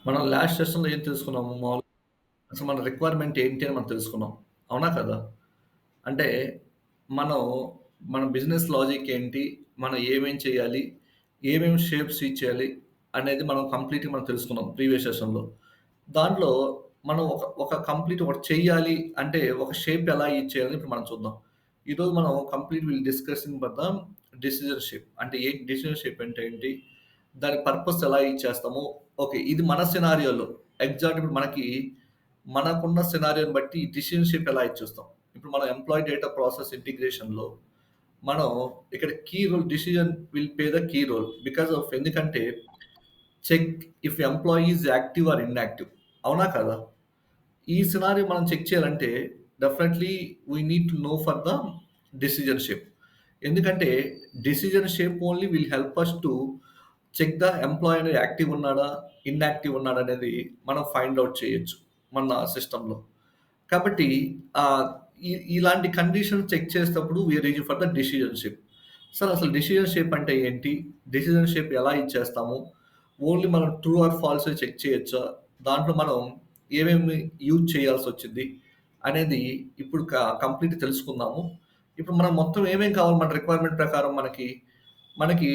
మనం లాస్ట్ సెషన్‌లో ఏం తెలుసుకున్నాము? అసలు మన రిక్వైర్మెంట్ ఏంటి అని మనం తెలుసుకున్నాం. అవునా కదా? అంటే మనం మన బిజినెస్ లాజిక్ ఏంటి? మనం ఏమేం చేయాలి? ఏమేమి షేప్స్ ఇచ్చేయాలి? అనేది మనం కంప్లీట్‌గా తెలుసుకున్నాం ప్రీవియస్ సెషన్‌లో. దాంట్లో మనం ఒక కంప్లీట్ ఒకటి చెయ్యాలి అంటే ఒక షేప్ ఎలా ఇచ్చేయాలని ఇప్పుడు మనం చూద్దాం. ఈరోజు మనం complete will discussing about the decision shape. అంటే ఏంటి డెసిషన్ షేప్ అంటే ఏంటి? దాని పర్పస్ ఎలా ఇచ్చేస్తాము? ఓకే. ఇది మన సినారియోలో ఎగ్జాక్ట్ ఇప్పుడు మనకున్న సినారియోని బట్టి డెసిషన్ షేప్ ఎలా ఇచ్చేస్తాం. ఇప్పుడు మనం ఎంప్లాయీ డేటా ప్రాసెస్ ఇంటిగ్రేషన్‌లో మనం ఇక్కడ key role decision will play the key role. Because of ఎందుకంటే check if employee is active or inactive. అవునా కాదా? ఈ సినారియో మనం చెక్ చేయాలంటే definitely we need to know for the decision shape. ఎందుకంటే decision shape only will help us to check the employee అనేది active ఉన్నాడా? Inactive ఉన్నాడా? అనేది మనం ఫైండ్ ఔట్ చేయొచ్చు మన సిస్టమ్‌లో. కాబట్టి ఆహ్, ఇలాంటి కండిషన్స్ చెక్ చేసేటప్పుడు we are using for the decision shape. Sir అసలు డెసిషన్ షేప్ అంటే ఏంటి? డెసిషన్ షేప్ ఎలా ఇచ్చేస్తాము? ఓన్లీ మనం ట్రూ ఆర్ ఫాల్సే చెక్ చేయొచ్చా? దాంట్లో మనం ఏమేమి యూజ్ చేయాల్సొచ్చిద్ది? అనేది ఇప్పుడు కంప్లీట్ తెలుసుకుందాము. ఇప్పుడు మనం మొత్తం ఏమేం కావాలి మన రిక్వైర్మెంట్ ప్రకారం మనకి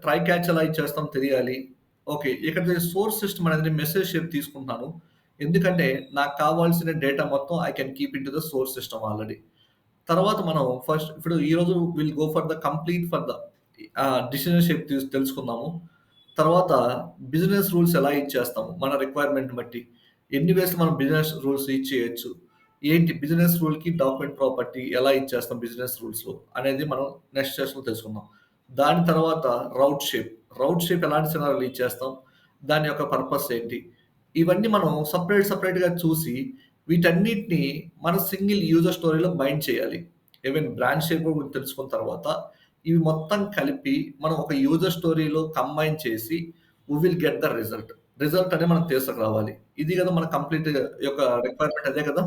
ట్రై క్యాచ్ ఎలా ఇచ్చేస్తాం తెలియాలి. ఓకే. ఇక్కడ సోర్స్ సిస్టమ్ అనేది మెసేజ్ షేప్ తీసుకుంటున్నాను. ఎందుకంటే నాకు కావాల్సిన డేటా మొత్తం I can keep into the source system already. తర్వాత మనం ఫస్ట్ ఇప్పుడు ఈరోజు will go for the complete for the decision shape తెలుసుకుందాము. తర్వాత బిజినెస్ రూల్స్ ఎలా ఇచ్చేస్తాము మన రిక్వైర్మెంట్‌ని బట్టి. ఎన్ని వేస్‌లో మనం బిజినెస్ రూల్స్ ఇచ్చేయొచ్చు. ఏంటి బిజినెస్ రూల్‌కి డాక్యుమెంట్ ప్రాపర్టీ ఎలా ఇచ్చేస్తాం బిజినెస్ రూల్స్‌లో అనేది మనం నెక్స్ట్ సెషన్‌లో తెలుసుకుందాం. దాని తర్వాత రౌట్ షేప్. రౌట్ షేప్ ఎలాంటి సినారియోలో ఇచ్చేస్తాం. దాని యొక్క పర్పస్ ఏంటి. ఇవన్నీ మనం సెపరేట్‌గా చూసి వీటన్నిటిని మన సింగిల్ యూజర్ స్టోరీలో బైండ్ చేయాలి. ఈవెన్ బ్రాంచ్ షేప్ గురించి తెలుసుకున్న తర్వాత ఇవి మొత్తం కలిపి మనం ఒక యూజర్ స్టోరీలో కంబైన్ చేసి we will get the result. Result అనేది మనం తీసుకురావాలి. ఇది గదా మన కంప్లీట్ యొక్క రిక్వైర్మెంట్ అదే కదా!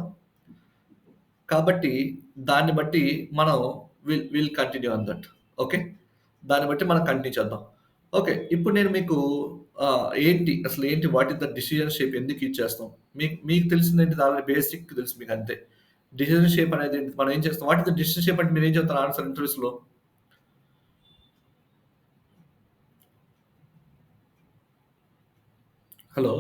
కాబట్టి దాన్ని బట్టి మనం will continue on that. Okay. దాన్ని బట్టి మనం కంటిన్యూ చేద్దాం. ఓకే. ఇప్పుడు నేను మీకు అసలు ఏంటి what is the decision shape ఎందుకు ఇచ్చేస్తాం? మీకు తెలిసిందేంటిది ఆల్రెడీ బేసిక్ తెలుసు మీకంతే. డెసిషన్ షేప్ అనేది మనం ఏం చేస్తాం? What is the decision shape అంటే మీరేం చెప్తారు ఆన్సర్ ఇంటర్వ్యూస్‌లో? హలో!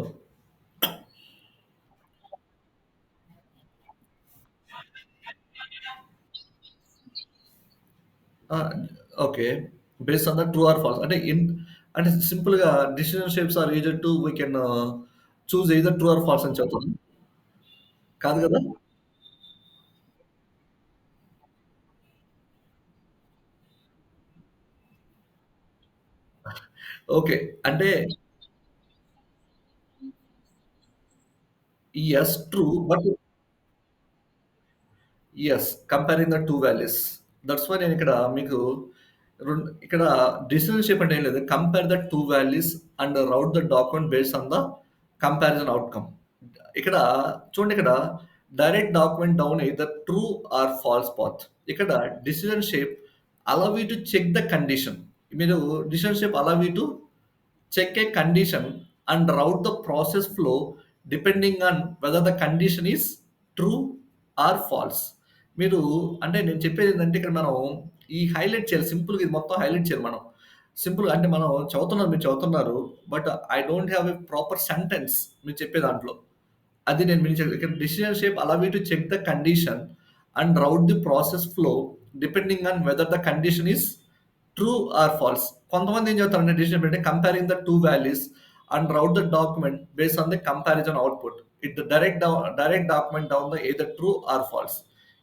ఆ! Okay. Based on the true or false అంటే సింపుల్‌గా decision shapes are either to we can choose either true or false అని చెప్తాను. కాదు గదా! ఓకే. అంటే yes true. But comparing the 2 values. That's why నేనిక్కడ మీకు ఇక్కడ డెసిషన్ షేప్ అంటే ఏం లేదు. Compare the 2 values and route the document based on the comparison outcome. ఇక్కడ చూడండి direct document down either true or false path. ఇక్కడ decision shape allow you to check the condition. మీరు decision shape allow you to check a condition and route the process flow depending on whether the condition is true or false. మీరు అంటే నేను చెప్పేదేంటంటే ఇక్కడ మనం ఈ highlight చేయాలి. సింపుల్‌గా ఇది మొత్తం హైలైట్ చేయాలి మనం. సింపుల్‌గా అంటే మనం మీరు చదువుతున్నారు. But I don't have a proper sentence మీరు చెప్పే దాంట్లో. అది నేను మీకు ఇక్కడ decision shape allow you to check the condition and route the process flow depending on whether the condition is true or false. కొంతమంది ఏం చెప్తారంటే డెసిషన్ అంటే comparing the 2 values and route the document based on the comparison output. It direct document down the either true or false.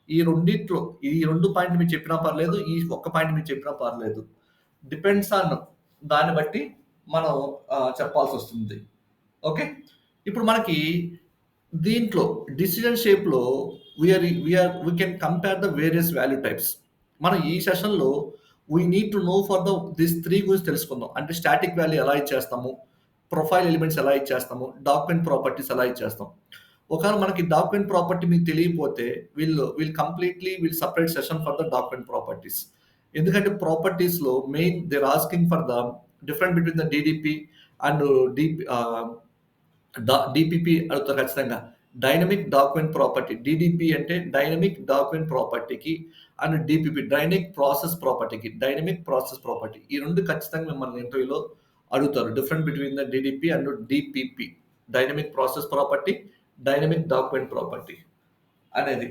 ఈ రెండిట్లో ఈ 2 పాయింట్లు మీరు చెప్పినా పర్లేదు. ఈ ఒక్క పాయింట్ మీరు చెప్పినా పర్లేదు. డిపెండ్స్ ఆన్ దాన్ని బట్టి మనం చెప్పాల్సొస్తుంది. ఓకే. ఇప్పుడు మనకి దీంట్లో డెసిషన్ షేప్‌లో we can compare the various value types. మనం ఈ సెషన్‌లో we need to know for this 3 గురించి తెలుసుకుందాం. అంటే స్టాటిక్ వాల్యూ ఎలా ఇచ్చేస్తాము, ప్రొఫైల్ ఎలిమెంట్స్ ఎలా ఇచ్చేస్తాము, డాక్యుమెంట్ ప్రాపర్టీస్ ఎలా ఇచ్చేస్తాం. ఒకవేళ మనకి డాక్యుమెంట్ ప్రాపర్టీ మీకు తెలియకపోతే will separate session for the document properties. ఎందుకంటే ప్రాపర్టీస్‌లో main they are asking for the difference between the DDP and DP DPP అడుగుతారు ఖచ్చితంగా. Dynamic document property. డీడీపీ అంటే డైనమిక్ డాక్యుమెంట్ ప్రాపర్టీకి and DPP dynamic process property. ఈ 2 ఖచ్చితంగా మిమ్మల్ని ఇంటర్వ్యూలో అడుగుతారు. Difference between the DDP and DPP. Dynamic process property, dynamic document property అనేది.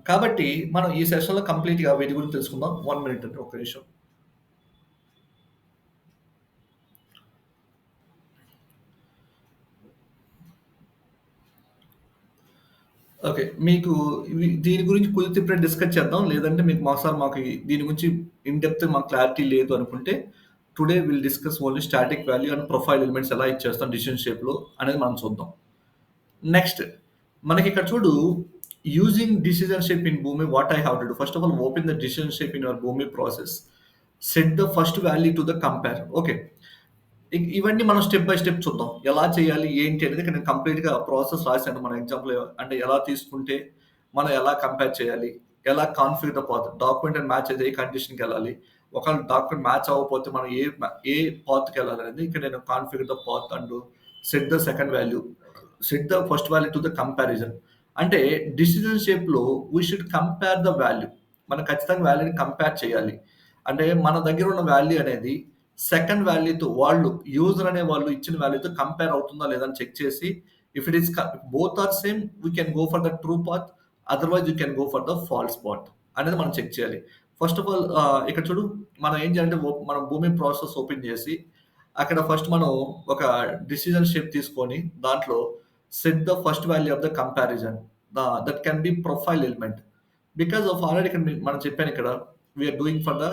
కాబట్టి మనం ఈ సెషన్‌లో కంప్లీట్‌గా వీటి గురించి తెలుసుకుందాం. 1 మినిట్ అండి. ఒక్క నిమిషం. ఓకే. మీకు దీని గురించి కుదిరితే ఇప్పుడే డిస్కస్ చేద్దాం. లేదంటే మీకు మాకు దీని గురించి ఇన్ డెప్త్ మాకు క్లారిటీ లేదు అనుకుంటే, today will discuss only static value and profile elements ఎలా ఇచ్చేస్తాం డెసిషన్ షేప్‌లో అనేది మనం చూద్దాం. నెక్స్ట్ మనకిక్కడ చూడు using decision shape in Boomi what I have to do. First of all open the decision shape in your Boomi process. Set the first value to the compare. Okay. ఇవన్నీ మనం step by step చూద్దాం. ఎలా చేయాలి? ఏంటి? అనేది ఇక్కడ నేను కంప్లీట్‌గా ప్రాసెస్ రాసాను. మన ఎగ్జాంపుల్ అంటే ఎలా తీసుకుంటే మనం ఎలా కంపేర్ చేయాలి? ఎలా configure the path? Document and match అయితే ఏ కండిషన్‌కెళ్ళాలి? ఒకవేళ డాక్యుమెంట్ మ్యాచ్ అవ్వకపోతే మనం ఏ పాత్‌కెళ్ళాలనేది ఇక్కడ నేను configure the path and set the second value. Set the first value to the comparison. అంటే డిసిజన్ షేప్‌లో we should compare the value. మనం ఖచ్చితంగా వాల్యూని కంపేర్ చేయాలి. అంటే మన దగ్గర ఉన్న వాల్యూ అనేది సెకండ్ వాల్యూతో యూజర్ అనే వాళ్ళు ఇచ్చిన వాల్యూతో కంపేర్ అవుతుందా లేదా అని చెక్ చేసి if it is both are same we can go for the true path. Otherwise you can go for the false path అనేది మనం చెక్ చేయాలి. ఫస్ట్ ఆఫ్ ఆల్ ఇక్కడ చూడు మనం ఏం చేయాలంటే మనం భూమి ప్రాసెస్ ఓపెన్ చేసి అక్కడ ఫస్ట్ మనం ఒక డిసిజన్ షేప్ తీసుకొని దాంట్లో set the first value of the comparison that can be profile element because of already ఇక్కడ మనం చెప్పాను ఇక్కడ we are doing for the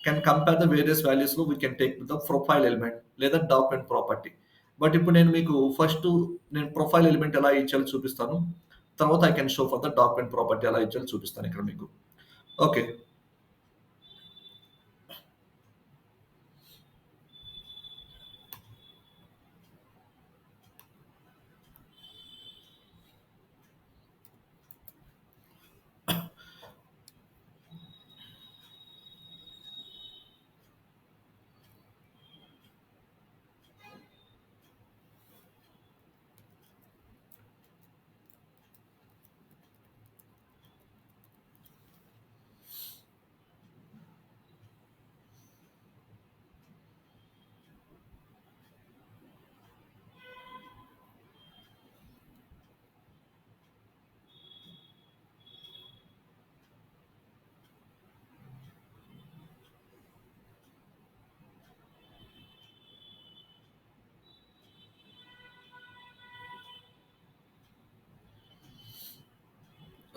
can compare the various వాల్యూస్లో we can take the profile element లేదా document property. But ఇప్పుడు నేను మీకు first నేను ప్రొఫైల్ ఎలిమెంట్ ఎలా ఇచ్చాలో చూపిస్తాను. తర్వాత I can show for the document property ఎలా ఇచ్చాలో చూపిస్తాను ఇక్కడ మీకు. ఓకే.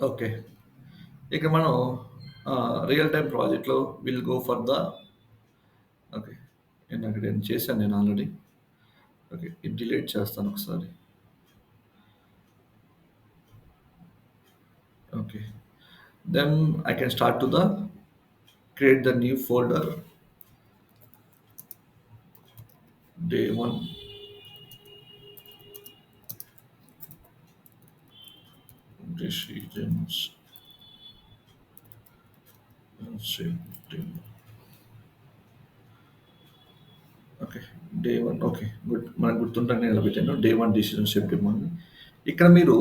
ఓకే. ఇక మనం రియల్ టైమ్ ప్రాజెక్ట్‌లో will go for the okay. నేను చేశాను నేను ఆల్రెడీ. ఓకే. ఇది డిలీట్ చేస్తాను ఒకసారి. Okay. Then I can start to the create the new folder day one decisions setting. Okay. Day 1 okay. Good. మనకు గుర్తుండని నిలబెట్టాను. డే 1 డిసిషన్ షిఫ్ట్ అని. ఇక్కడ మీరు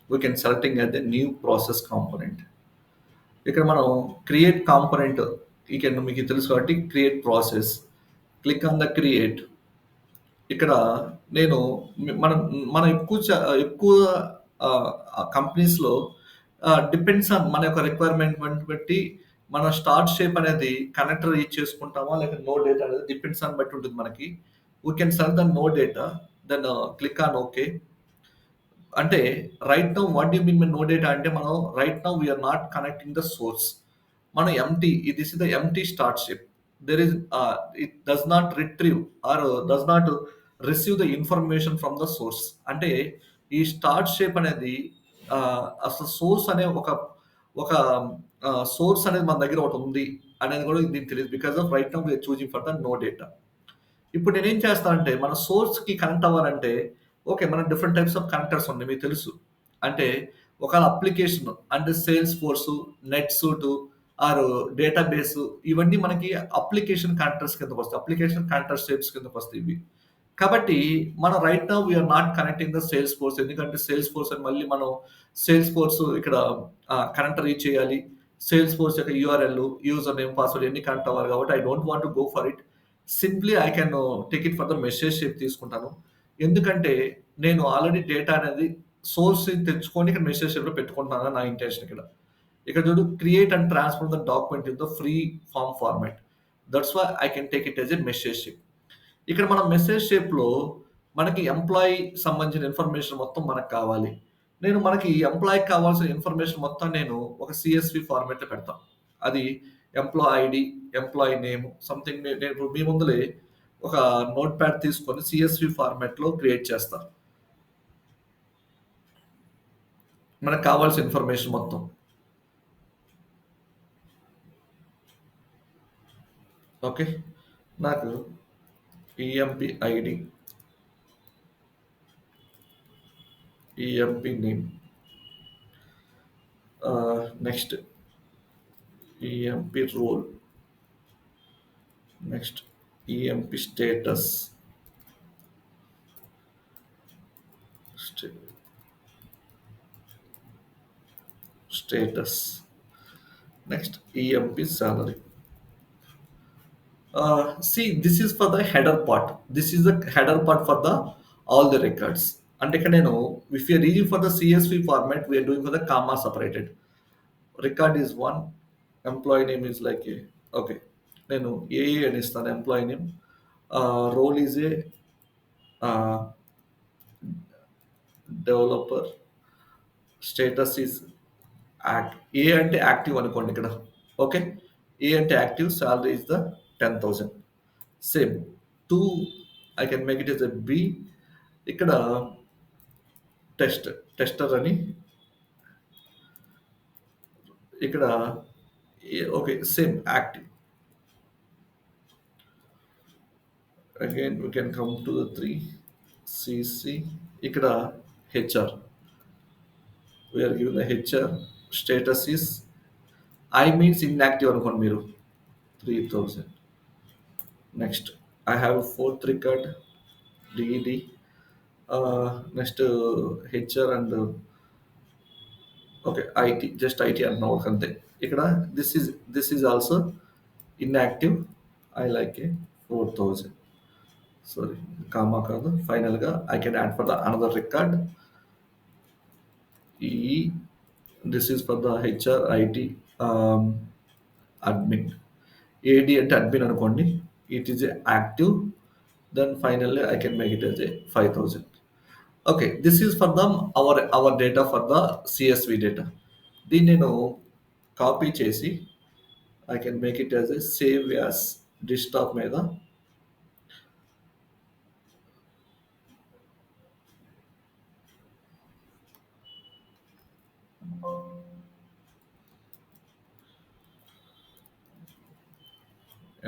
we can selecting as the new process component. ఇక్కడ మనం క్రియేట్ కాంపోనెంట్ ఇక్కడ మీకు తెలుసు కాబట్టి create process. Click on the create. ఇక్కడ నేను మనం మనం ఎక్కువ కంపెనీస్‌లో డిపెండ్స్ ఆన్ మన యొక్క రిక్వైర్మెంట్ బట్టి మన స్టార్ట్ షేప్ అనేది కనెక్టర్ యూజ్ చేసుకుంటామా? లేక నో డేటా అనేది డిపెండ్స్ ఆన్ బట్టి ఉంటుంది మనకి. We can select the no data. Then click on okay. అంటే right now what you mean by no data అంటే మనం right now we are not connecting the source. మనం this is the empty start shape. There is it does not retrieve or does not receive the information from the source. అంటే ఈ start shape అనేది అసలు source అనే ఒక source అనేది మన దగ్గర ఒకటి ఉంది అనేది కూడా దీనికి తెలియదు. Because of right now we are choosing for the no data. ఇప్పుడు నేనేం చేస్తానంటే మన సోర్స్‌కి కనెక్ట్ అవ్వాలంటే ఓకే. మన డిఫరెంట్ టైప్స్ ఆఫ్ కనెక్టర్స్ ఉన్నాయి మీకు తెలుసు. అంటే ఒకవేళ అప్లికేషన్ అంటే Salesforce, NetSuite or database ఇవన్నీ మనకి అప్లికేషన్ కనెక్టర్స్ కిందకొస్తాయి. అప్లికేషన్ కనెక్టర్ షేప్స్ కిందకొస్తాయి ఇవి. కాబట్టి మనం right now we are not connecting the Salesforce. ఎందుకంటే సేల్స్ ఫోర్స్ అని మళ్ళీ మనం సేల్స్ ఫోర్స్ ఇక్కడ కరెంట్ రీచ్ చేయాలి. సేల్స్ ఫోర్స్ యొక్క యూఆర్ఎల్, యూజర్ నేమ్, పాస్వర్డ్ ఇయన్నీ కనెక్ట్ అవ్వాలి కాబట్టి I don't want to go for it. Simply I can take it for the message shape తీసుకుంటాను. ఎందుకంటే నేను ఆల్రెడీ డేటా అనేది సోర్స్ తెచ్చుకొని ఇక్కడ మెసేజ్ షేప్‌లో పెట్టుకుంటున్నానని నా ఇంటెన్షన్ ఇక్కడ. ఇక్కడ చూడు create and transform the document in the free form format. That's why I can take it as a message shape. ఇక్కడ మనం మెసేజ్ షేప్‌లో మనకి ఎంప్లాయీ సంబంధించిన ఇన్ఫర్మేషన్ మొత్తం మనకు కావాలి. మనకి ఎంప్లాయీకి కావాల్సిన ఇన్ఫర్మేషన్ మొత్తం నేను ఒక సీఎస్‌వి ఫార్మాట్‌లో పెడతా. అది employee ID, employee name something నేను ఇప్పుడు మీ ముందులే ఒక నోట్‌ప్యాడ్ తీసుకొని సీఎస్‌వి ఫార్మాట్‌లో క్రియేట్ చేస్తా. మనకు కావాల్సిన ఇన్ఫర్మేషన్ మొత్తం. ఓకే. నాకు EMP ID, EMP name, next EMP role, next EMP status, stay status, next EMP salary. See, this is for the header part. This is the header part for the all the records. అంటే ఇక్కడ నేను if you are reading for the CSV format, we are doing for the comma separated. Record is one, employee name is like a okay. నేను A A అని ఇస్తాను employee name. Role is a developer, status is A అంటే active అనుకోండి ఇక్కడ. Okay. A అంటే active, salary is the 10,000. Same 2 I can make it as A B. ఇక్కడ test tester అని ఇక్కడ okay same active. Again we can come to the 3 CC. ఇక్కడ HR, we are given the HR status is I means inactive అనుకోండి మీరు 3,000. Next I have fourth record DEd. Next HR and okay IT, just IT అంటున్నాం ఒక అంతే. ఇక్కడ this is also inactive. I like A 4,000. Sorry comma కాదు. ఫైనల్గా I can add for the another record E. This is for the HR IT admin. AD అంటే admin అనుకోండి. It is active. Then finally I can make it as A 5,000. Okay. This is for the our data for the CSV data. దీన్ని నేను copy చేసి I can make it as a save as desktop మీద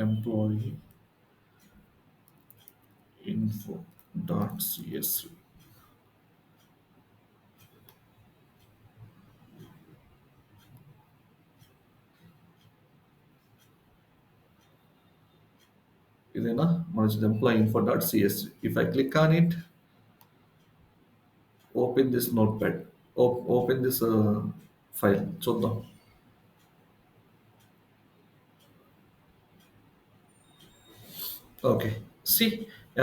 employee info.csv. ఇదేనా మన employee info.csv. If I click on it, open this notepad, open this file చూద్దాం. Okay. See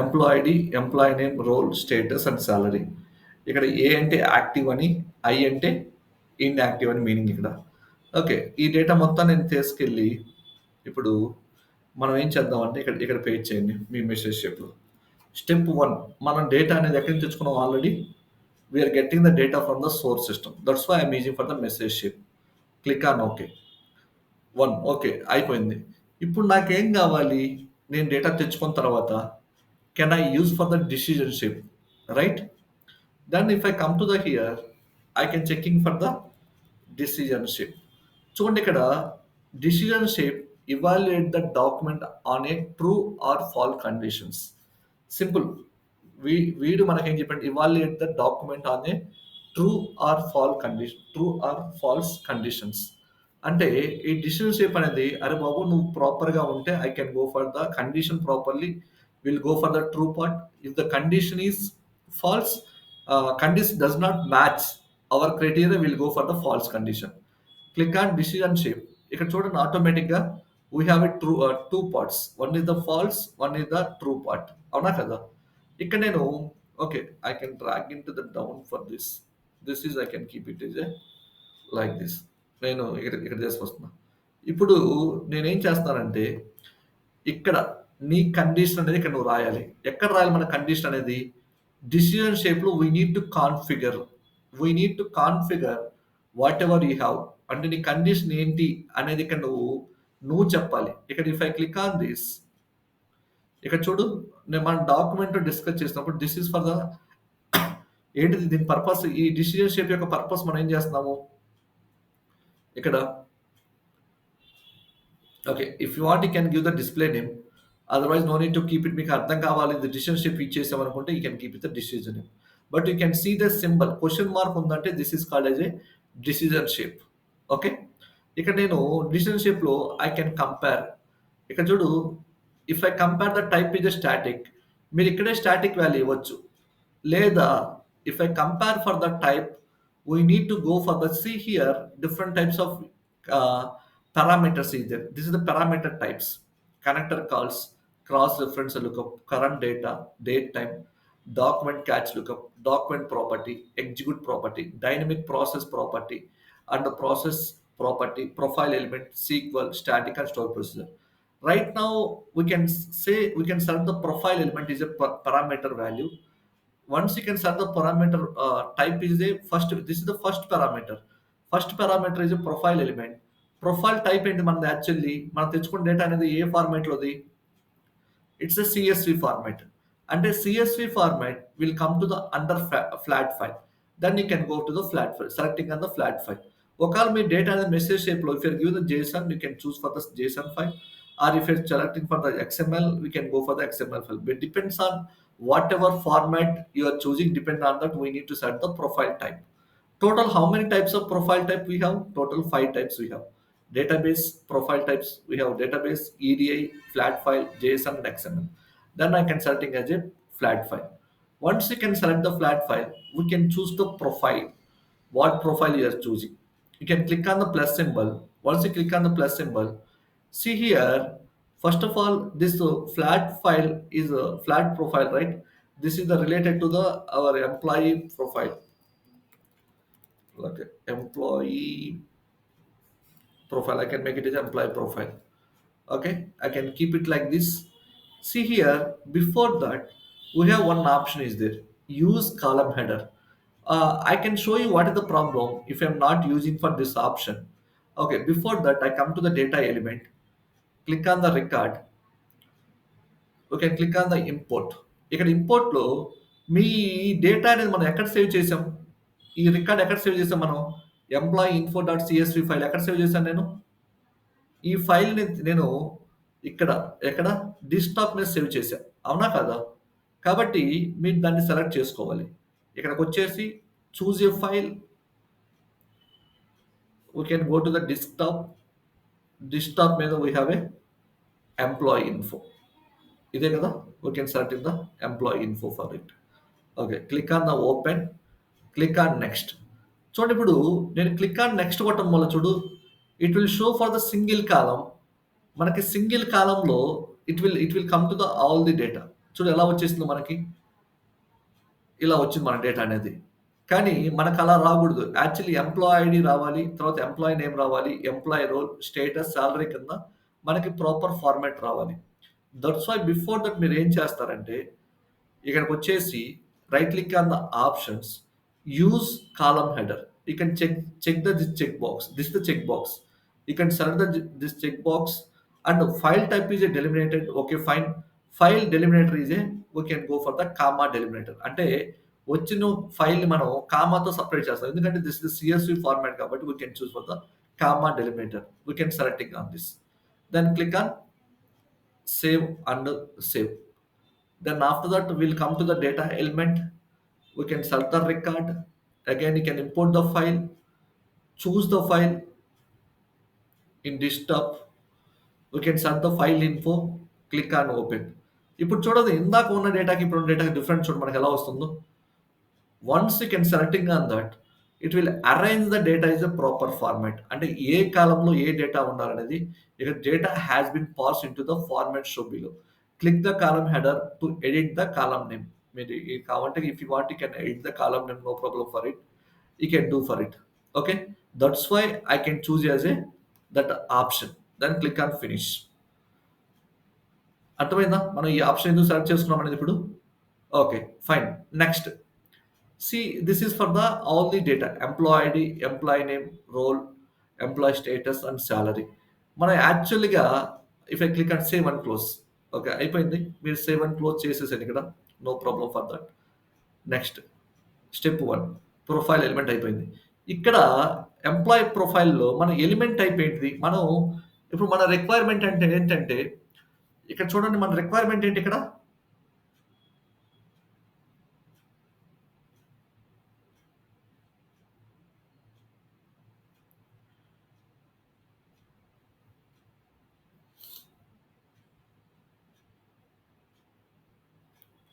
employee ID, employee name, role, status and salary. ఇక్కడ ఏ అంటే active అని, I అంటే inactive అని మీనింగ్ ఇక్కడ. ఓకే. ఈ డేటా మొత్తం నేను తీసుకెళ్ళి ఇప్పుడు మనం ఏం చేద్దామంటే ఇక్కడ ఇక్కడ పేస్ట్ చేయండి మీ మెసేజ్ షేప్‌లో. స్టెప్ 1 మనం డేటా అనేది ఎక్కడి నుంచి తెచ్చుకున్నాం already. We are getting the data from the source system. That's why I am using for the message shape. Click on okay. 1 okay అయిపోయింది. ఇప్పుడు నాకేం కావాలి? నేను డేటా తెచ్చుకున్న తర్వాత can I use for the decision shape, right? Then if I come to the here I can checking for the decision shape. చూడండి ఇక్కడ decision shape evaluate the document on a true or false conditions. Simple. వీడు మనకేం చెప్పాడు? evaluate the document on a true or false conditions. అంటే ఈ decision shape అనేది అరే బాబు నువ్వు ప్రాపర్‌గా ఉంటే I can go for the condition properly we'll go for the true part. If the condition is false, condition does not match our criteria, we'll go for the false condition. Click on decision shape. ఇక్కడ చూడండి ఆటోమేటిక్గా we have a true two parts, one is the false, one is the true part. అవునా కదా? ఇక్కడ నేను okay, I can drag in to the down for this. This is I can keep it is like this. నేను ఇక్కడ ఇక్కడ చేసుకొస్తున్నా. ఇప్పుడు నేనేం చేస్తానంటే ఇక్కడ నీ కండిషన్ అనేది ఇక్కడ నువ్వు రాయాలి. ఎక్కడ రాయాలి మన కండిషన్ అనేది? డిసిజన్ షేప్‌లో we need to configure what ever you have. అంటే నీ కండిషన్ ఏంటి అనేది ఇక్కడ నువ్వు చెప్పాలి. ఇక్కడ if I click on this, ఇక్కడ చూడు, నేను మన డాక్యుమెంట్ డిస్కస్ చేసినప్పుడు దిస్ ఈస్ ఫర్ ద ఏంటిది దీని పర్పస్, ఈ డిసిజన్ షేప్ యొక్క పర్పస్ మనం ఏం చేస్తున్నాము ఇక్కడ. Okay, if you want you can give the display name. Otherwise no need to keep it. మీకు అర్థం కావాలి ఇది డిసిషన్ షేప్ ఇచ్చేసామనుకుంటే you can keep it the decision name. But you can see the symbol question mark ఉందంటే this is called as a decision shape. Okay, ఇక్కడ నేను decision షేప్‌లో I can compare. ఇక్కడ చూడు, if I compare the type is a static, మీరు ఇక్కడే static value ఇవ్వచ్చు. లేదా if I compare for the type, we need to go for the, see here different types of uh, parameters is there. This is the parameter types: connector calls, cross reference lookup, current data, date time, document catch lookup, document property, execute property, dynamic process property, and the process property, profile element, SQL, static and store procedure. Right now we can say we can select the profile element is a parameter value. Once you can set the parameter type is a first, this is the first parameter is a profile element. Profile type ఏంటి మనది? Actually మనం తెచ్చుకున్న data అనేది ఏ ఫార్మాట్లోది? It's a CSV format. అంటే CSV format will come to the under flat file. Then you can go to the flat file, selecting on the flat file. ఒకవేళ మీ డేటా అనేది మెసేజ్ షేప్లో, if your give the JSON you can choose for the JSON file, or if you're selecting for the XML, we can go for the XML file. But depends on whatever format you are choosing, depend on that we need to set the profile type. Total how many types of profile type we have? Total 5 types we have. Database profile types we have: database, EDI, flat file, JSON and XML. Then I can selecting as a flat file. Once you can select the flat file, we can choose the profile. What profile you are choosing? You can click on the plus symbol. Once you click on the plus symbol, see here, first of all, this flat file is a flat profile, right? This is the related to the our employee profile. Okay, employee profile. I can make it as employee profile. Okay, I can keep it like this. See here, before that, we have one option is there: use column header. I can show you what is the problem if I'm not using for this option. Okay, before that, I come to the data element, click on the record. We can click on the import. ఇక్కడ ఇంపోర్ట్‌లో మీ data అనేది మనం ఎక్కడ save చేసాం? ఈ record ఎక్కడ save చేసాం మనం? Employee info dot CSV file ఎక్కడ సేవ్ చేశాను నేను? ఈ ఫైల్‌ని నేను ఇక్కడ ఎక్కడ డెస్క్‌టాప్ మీద సేవ్ చేశా. అవునా కాదా? కాబట్టి మీరు దాన్ని సెలెక్ట్ చేసుకోవాలి. ఇక్కడికొచ్చేసి choose a file. We can go to the desktop. Desktop మీద we have a employee info. ఇదే కదా? We can select in the employee info for it. Okay, click on the open, click on next. చూడండి, ఇప్పుడు నేను click on next కొట్టడం వల్ల చూడు, it will show for the single కాలం. మనకి single కాలంలో it will come to the all the data. చూడు ఎలా వచ్చేసిందో మనకి, ఇలా వచ్చింది మన డేటా అనేది. కానీ మనకు అలా రాకూడదు. యాక్చువల్లీ ఎంప్లాయీ ఐడి రావాలి, తర్వాత ఎంప్లాయీ నేమ్ రావాలి, ఎంప్లాయీ రోల్, స్టేటస్, సాలరీ కింద మనకి ప్రాపర్ ఫార్మాట్ రావాలి. దట్స్ వై బిఫోర్ దట్ మీరు ఏం చేస్తారంటే ఇక్కడికొచ్చేసి right click on the options, use column header. You can check the this check box. This is the check box. You can select this check box, and file type is a delimited. Okay, fine. File delimiter is a, we can go for the comma delimiter. అంటే వచ్చిన file మనం కామాతో separate చేస్తాం, ఎందుకంటే this is CSV format కాబట్టి we can choose for the comma delimiter. We can selecting on this. Then click on save and save. Then after that we'll come to the data element. We can select the record. Again, you can import the file, choose the file in desktop. We can set the file info, click on open. ఇప్పుడు చూడండి ఇందాక ఉన్న డేటాకి ఇప్పుడున్న డేటాకి difference చూడండి మనకెలా వస్తుందో. Once you can selecting on that, it will arrange the data is a proper format. అంటే ఏ కాలమ్‌లో ఏ డేటా ఉండాలనేది ఇక్కడ data has been passed into the format show below. Click the column header to edit the column name. మీరు కావాలంటే if you want you can edit the column name, no problem for it. You can do for it. Okay. That's why I can choose as a that option. Then click on finish. అర్థమైందా? మనం ఈ option ఎందుకు select చేసుకున్నాం అనేది ఇప్పుడు? Okay. Fine. Next. See, this is for the all the data: employee ID, employee name, role, employee status and salary. మనం యాక్చువల్‌గా if I click on save and close. Okay. అయిపోయింది. మీరు సేవ్ అండ్ క్లోజ్ చేసేసాను ఇక్కడ. No problem for that. Next step 1 profile element అయిపోయింది. ఇక్కడ employee ప్రొఫైల్‌లో మన ఎలిమెంట్ టైప్ ఏంటిది? మనం ఇప్పుడు మన రిక్వైర్మెంట్ అంటే ఏంటంటే ఇక్కడ చూడండి మన రిక్వైర్మెంట్ ఏంటి ఇక్కడ?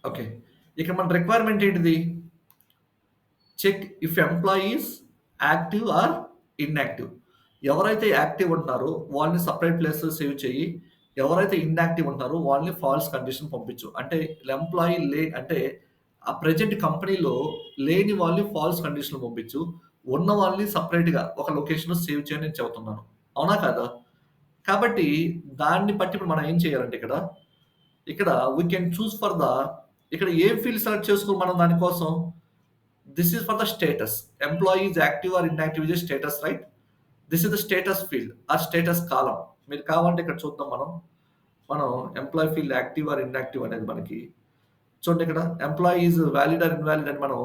ఓకే. ఇక్కడ మన రిక్వైర్మెంట్ ఏంటిది? Check if employee is active or inactive. ఎవరైతే యాక్టివ్ ఉంటున్నారో వాళ్ళని సెపరేట్ ప్లేస్‌లో సేవ్ చెయ్యి. ఎవరైతే ఇన్‌యాక్టివ్ ఉంటున్నారో వాళ్ళని ఫాల్స్ కండిషన్ పంపించు. అంటే ఎంప్లాయీ అంటే ఆ ప్రెజెంట్ కంపెనీలో లేని వాళ్ళని ఫాల్స్ కండిషన్‌లో పంపించు. ఉన్న వాళ్ళని సెపరేట్‌గా ఒక లొకేషన్‌లో సేవ్ చేయని నేను చెబుతున్నాను. అవునా కాదా? కాబట్టి దాన్ని బట్టి ఇప్పుడు మనం ఏం చేయాలంటే ఇక్కడ we can choose for the ఇక్కడ ఏం ఫీల్డ్ సెలెక్ట్ చేసుకోవాలి మనం దాని కోసం? This is for the status. Employee is active or inactive is status, right? This is the status field or status column. మీరు కావాలంటే ఇక్కడ చూద్దాం మనం employee field active or inactive అనేది మనకి చూడండి ఇక్కడ employee is valid or invalid అని మనం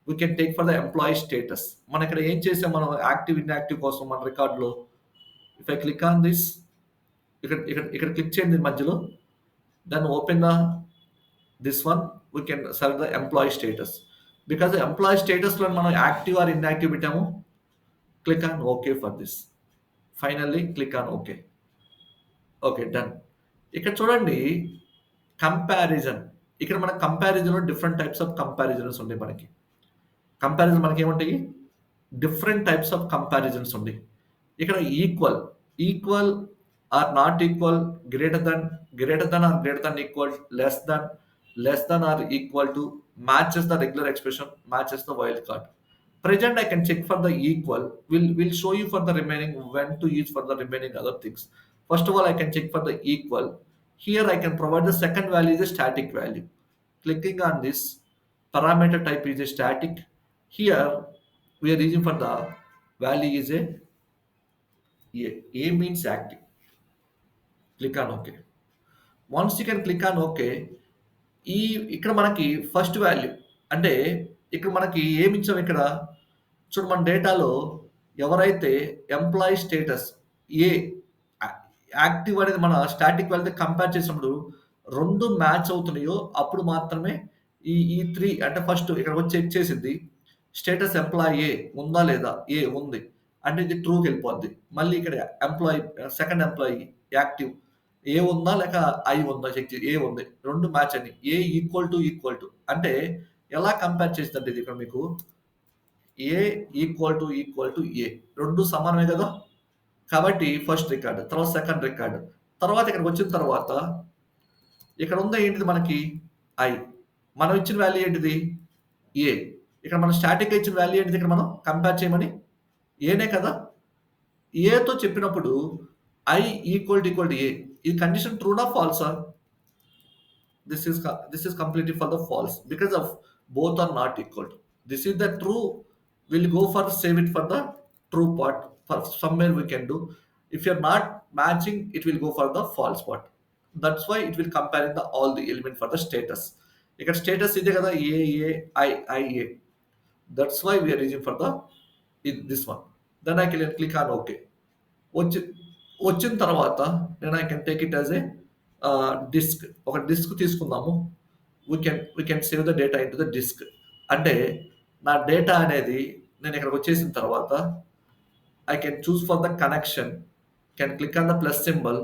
we can take for the employee status. మనం ఇక్కడ ఏం చేసాం మనం యాక్టివ్, ఇన్‌యాక్టివ్ కోసం మన రికార్డ్‌లో if I click on this ఇక్కడ క్లిక్ చేయండి మధ్యలో. Then open the this one we can select the employee status. Because the employee status లో మనం యాక్టివ్ ఆర్ ఇన్‌యాక్టివ్ పెట్టాము. Click on okay for this. Finally click on okay. Okay done. ఇక్కడ చూడండి comparison. ఇక్కడ మన కంపారిజన్‌లో డిఫరెంట్ టైప్స్ ఆఫ్ కంపారిజన్స్ ఉంటాయి మనకి. కంపారిజన్ మనకేముంటాయి? డిఫరెంట్ టైప్స్ ఆఫ్ కంపారిజన్స్ ఉన్నాయి. ఇక్కడ equal, equal or not equal, greater than or greater than equal, less than or equal to, matches the regular expression, matches the wild card. Present I can check for the equal, will show you for the remaining when to use for the remaining other things. First of all, I can check for the equal. Here I can provide the second value is a static value. Clicking on this, parameter type is a static. Here we are using for the value is a means active. Click on OK. Once you can click on OK, ఈ ఇక్కడ మనకి first value అంటే ఇక్కడ మనకి ఏమిచ్చాం ఇక్కడ చూడు మన డేటాలో ఎవరైతే ఎంప్లాయీ స్టేటస్ ఏ యాక్టివ్ అనేది మన స్టాటిక్ వాల్యూతో కంపేర్ చేసినప్పుడు 2 మ్యాచ్ అవుతున్నాయో అప్పుడు మాత్రమే ఈ 3 అంటే ఫస్ట్ ఇక్కడ వచ్చి చెక్ చేసిద్ది. స్టేటస్ ఎంప్లాయీ ఏ ఉందా లేదా? ఏ ఉంది. అంటే ఇది ట్రూకెళ్ళిపోద్ది. మళ్ళీ ఇక్కడ ఎంప్లాయీ సెకండ్ ఎంప్లాయీ యాక్టివ్ ఏ ఉందా లేక ఐ ఉందా చెక్ చేయి. ఏ ఉంది. 2 మ్యాచ్ అని. ఏ ఈక్వల్ టు అంటే ఎలా కంపేర్ చేసిద్దంటే ఇది ఇక్కడ మీకు ఏ ఈక్వల్ టు ఏ 2 సమానమే కదా! కాబట్టి ఫస్ట్ రికార్డ్, తర్వాత సెకండ్ రికార్డ్. తర్వాత ఇక్కడికొచ్చిన తర్వాత ఇక్కడ ఉందా ఏంటిది మనకి ఐ. మనం ఇచ్చిన వాల్యూ ఏంటిది? ఏ. ఇక్కడ మనం స్టాటిక్‌గా ఇచ్చిన వాల్యూ ఏంటిది ఇక్కడ మనం కంపేర్ చేయమని? ఏనే కదా! ఏతో చెప్పినప్పుడు ఐ ఈక్వల్ టు ఏ. ఈ condition ట్రూనా? ఫాల్సా? This is completely for the false because of both are not equal to. This is the true. We'll go for save it for the true part. For somewhere we can do. If you're not matching, it will go for the false part. That's why it will compare the all the element for the status. ఇక్కడ status ఇదే కదా ఏ. That's why we are using for the this one. Then I can click on OK. వచ్చి వచ్చిన తర్వాత నేను I can take it as a disk. ఒక disk తీసుకుందాము. We can save the data into the disk. అంటే నా data అనేది నేను ఇక్కడికి వచ్చేసిన తర్వాత I can choose for the connection, can click on the plus symbol.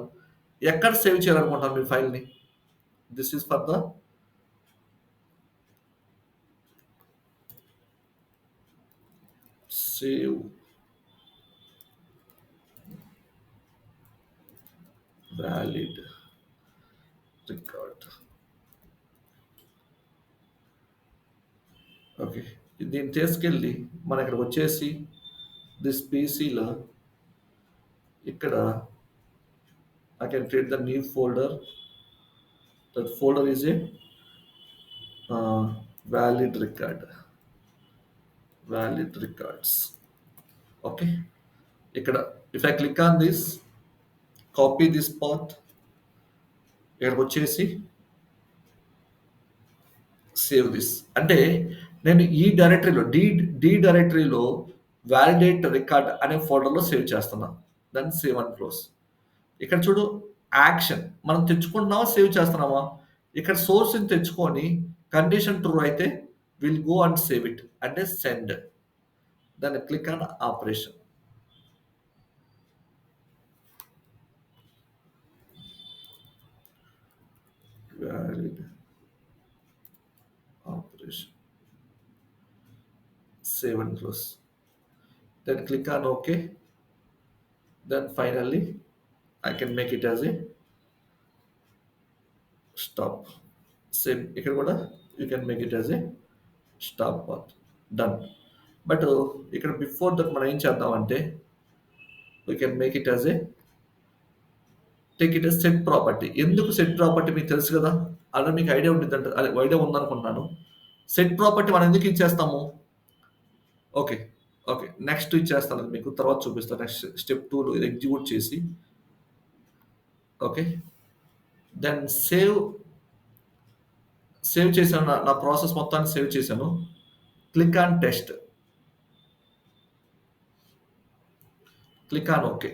ఎక్కడ సేవ్ చేయాలనుకుంటాను మీ ఫైల్‌ని? This is for the save valid record. Okay. దీన్ని తీసుకెళ్ళి మనం ఇక్కడికి వచ్చేసి దిస్ పీసీలో ఇక్కడ I can create the new folder. That folder is a valid record. Valid records. Okay. ఇక్కడ if I click on this, copy this path, ఇక్కడికి వచ్చేసి save this అంటే నేను ఈ డైరెక్టరీలో డి డైరెక్టరీలో వాలిడేట్ రికార్డ్ అనే ఫోల్డర్లో సేవ్ చేస్తున్నా. దాన్ని సేవ్ అండ్ క్లోజ్. ఇక్కడ చూడు యాక్షన్ మనం తెచ్చుకుంటున్నామా సేవ్ చేస్తున్నామా? ఇక్కడ సోర్స్‌ని తెచ్చుకొని కండిషన్ ట్రూ అయితే will go and save it అంటే send. Then click on operation. Valid operation. Save and close. Then click on OK. Then finally, I can make it as a stop. Same. ఇక్కడ కూడా you can make it as a stop path. Done. But ఇక్కడ before that మనం ఏం చేద్దామంటే we can make it as a take it as set property. ఎందుకు set property మీకు తెలుసు కదా, అలా మీకు ఐడియా ఉంటుంది అంటే ఐడియా ఉందనుకుంటున్నాను. సెట్ ప్రాపర్టీ మనం ఎందుకు ఇచ్చేస్తాము? ఓకే. ఓకే. నెక్స్ట్ ఇచ్చేస్తాను మీకు తర్వాత చూపిస్తాను. నెక్స్ట్ స్టెప్ 2లో ఇది ఎగ్జిక్యూట్ చేసి ఓకే. దెన్ సేవ్ చేశాను. నా ప్రాసెస్ మొత్తాన్ని సేవ్ చేశాను. Click on test. Click on okay.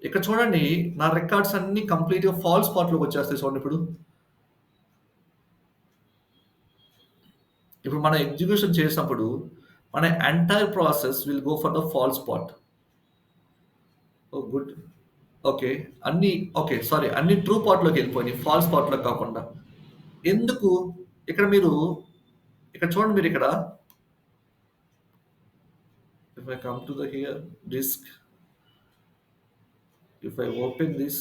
ఇక్కడ చూడండి నా రికార్డ్స్ అన్నీ కంప్లీట్‌గా ఫాల్స్ పాత్‌లోకి వచ్చేస్తాయి చూడండి ఇప్పుడు. ఇప్పుడు మనం ఎగ్జిక్యూషన్ చేసినప్పుడు మన entire process will go for the false path. Oh! Good. Okay. Okay. Sorry అన్ని ట్రూ పాత్‌లోకి వెళ్ళిపోయినాయి. ఫాల్స్ పాత్‌లోకి కాకుండా. ఎందుకు? ఇక్కడ మీరు ఇక్కడ చూడండి మీరిక్కడ if I come to the here disk, if I open this,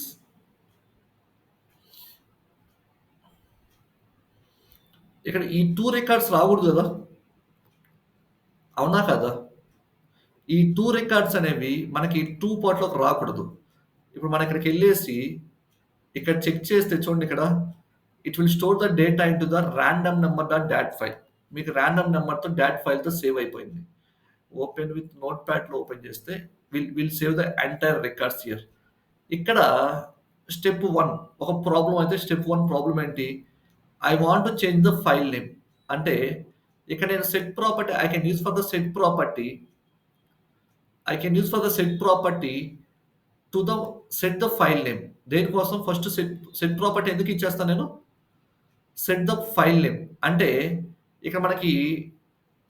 ఇక్కడ ఈ 2 రికార్డ్స్ రాకూడదు కదా! అవునా కాదా? ఈ 2 రికార్డ్స్ అనేవి మనకి 2 పార్ట్‌లోకి రాకూడదు. ఇప్పుడు మనం ఇక్కడికెళ్ళేసి ఇక్కడ చెక్ చేస్తే చూడండి ఇక్కడ it will store the data into the random number dot dot file. మీకు రాండమ్ నంబర్‌తో డాట్ ఫైల్‌తో సేవ్ అయిపోయింది. ఓపెన్ విత్ నోట్‌ప్యాడ్‌లో ఓపెన్ చేస్తే will save the entire records here. ఇక్కడ స్టెప్ 1 ఒక ప్రాబ్లమ్ అయితే స్టెప్ 1 ప్రాబ్లమ్ ఏంటి? I want to change the file name. అంటే ఇక్కడ నేను set property I can use for the set property. I can use for the set property to the set the file name. దేనికోసం first set property ఎందుకు ఇచ్చేస్తాను నేను? Set the file name. అంటే ఇక్కడ మనకి